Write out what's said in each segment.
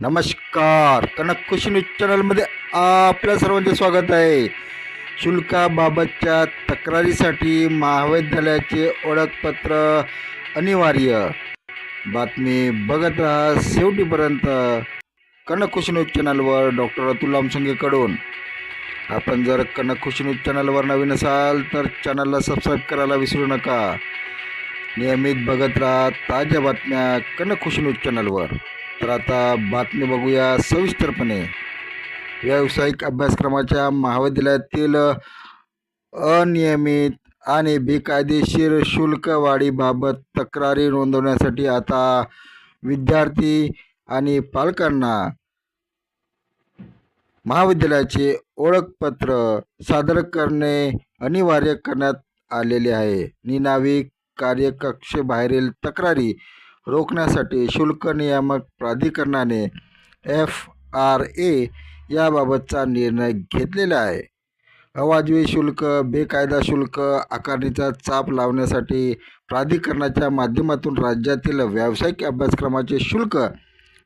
नमस्कार. कनक खुशी न्यूज चॅनलमध्ये आपल्या सर्वांचे स्वागत आहे. शुल्काबाबतच्या तक्रारीसाठी महाविद्यालयाचे ओळखपत्र अनिवार्य. बातमी बघत राहा शेवटीपर्यंत. कनक खुशी न्यूज चॅनलवर डॉक्टर अतुल लामसंगेकडून. आपण जर कनक खुशी न्यूज चॅनलवर नवीन असाल तर चॅनलला सबस्क्राईब करायला विसरू नका. नियमित बघत राहा ताज्या बातम्या कनक खुशी न्यूज चॅनलवर. तर आता बातमी बघूया सविस्तरपणे. व्यावसायिक अभ्यासक्रमाच्या महाविद्यालयातील अनियमित आणि बेकायदेशीर शुल्कवाढीबाबत तक्रारी नोंदवण्यासाठी आता विद्यार्थी आणि पालकांना महाविद्यालयाचे ओळखपत्र सादर करणे अनिवार्य करण्यात आलेले आहे. निनावी कार्यकक्षेबाहेरील तक्रारी रोखण्यासाठी शुल्क नियामक प्राधिकरणाने FRA याबाबतचा निर्णय घेतलेला आहे. अवाजवी शुल्क, बेकायदा शुल्क आकारणीचा चाप लावण्यासाठी प्राधिकरणाच्या माध्यमातून राज्यातील व्यावसायिक अभ्यासक्रमाचे शुल्क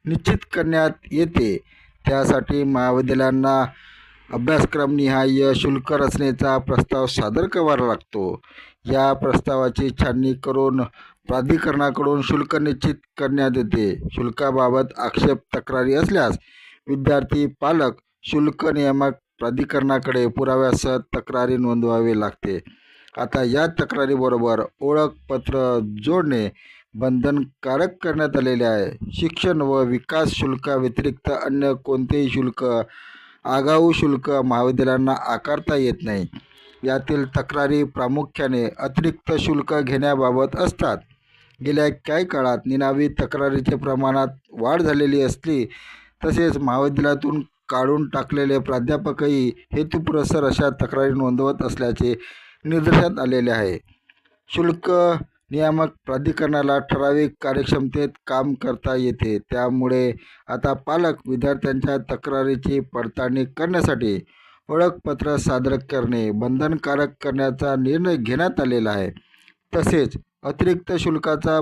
निश्चित करण्यात येते. त्यासाठी महाविद्यालयांना अभ्यासक्रमनिहाय शुल्क रचनेचा प्रस्ताव सादर करावा लागतो. या प्रस्तावाची छाननी करून प्राधिकरणाकडून शुल्क निश्चित करण्यात येते. शुल्काबाबत आक्षेप तक्रारी असल्यास विद्यार्थी पालक शुल्क नियामक प्राधिकरणाकडे पुराव्यासह तक्रारी नोंदवावी लागते. आता या तक्रारीबरोबर ओळखपत्र जोडणे बंधनकारक करण्यात आलेले आहे. शिक्षण व विकास शुल्काव्यतिरिक्त अन्य कोणतेही शुल्क, आगाऊ शुल्क महाविद्यालयांना आकारता येत नाही. यातील तक्रारी प्रामुख्याने अतिरिक्त शुल्क घेण्याबाबत असतात. गेल्या काही काळात निनावी तक्रारीच्या प्रमाणात वाढ झालेली असली तसेच महाविद्यालयातून काढून टाकलेले प्राध्यापकही हेतुपुरस्सर अशा तक्रारी नोंदवत असल्याचे निदर्शनास आलेले आहे. शुल्क नियामक प्राधिकरणाला ठराविक कार्यक्षमतेत काम करता येते. त्यामुळे आता पालक विद्यार्थ्यांच्या तक्रारीची पडताळणी करण्यासाठी ओळखपत्र सादर करणे बंधनकारक करण्याचा निर्णय घेण्यात आलेला आहे. तसेच अतिरिक्त शुल्काचा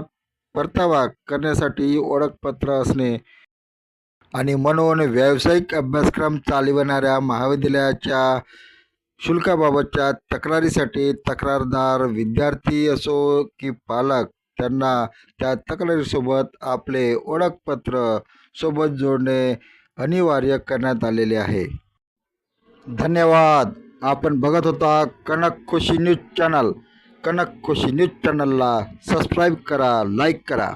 परतावा करण्यासाठी ओळखपत्र असणे आणि म्हणून व्यावसायिक अभ्यासक्रम चालविणाऱ्या महाविद्यालयाच्या शुल्काबाबतच्या तक्रारीसाठी तक्रारदार विद्यार्थी असो की पालक त्यांना त्या तक्रारीसोबत आपले ओळखपत्र सोबत जोडणे अनिवार्य करण्यात आलेले आहे. धन्यवाद. आपण बघत होता कनक खुशी न्यूज चॅनल. कनक खुशी न्यूज चॅनलला सबस्क्राईब करा, लाईक करा.